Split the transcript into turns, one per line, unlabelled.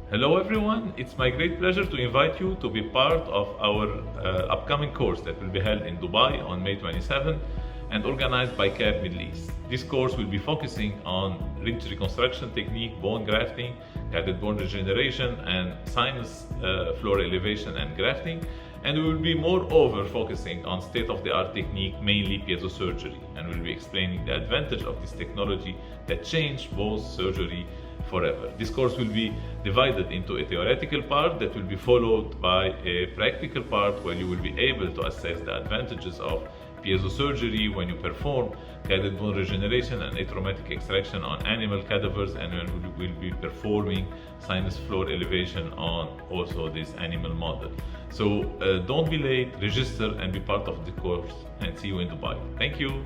Hello everyone, it's my great pleasure to invite you to be part of our upcoming course that will be held in Dubai on May 27 and organized by CAPP Middle East. This course will be focusing on ridge reconstruction technique, bone grafting, guided bone regeneration, and sinus floor elevation and grafting. And we will be moreover focusing on state-of-the-art technique, mainly piezosurgery, and we'll be explaining the advantage of this technology that changed both surgery forever. This course will be divided into a theoretical part that will be followed by a practical part where you will be able to assess the advantages of piezosurgery when you perform guided bone regeneration and atraumatic extraction on animal cadavers, and when we will be performing sinus floor elevation on also this animal model. So don't be late, register and be part of the course, and see you in Dubai. Thank you.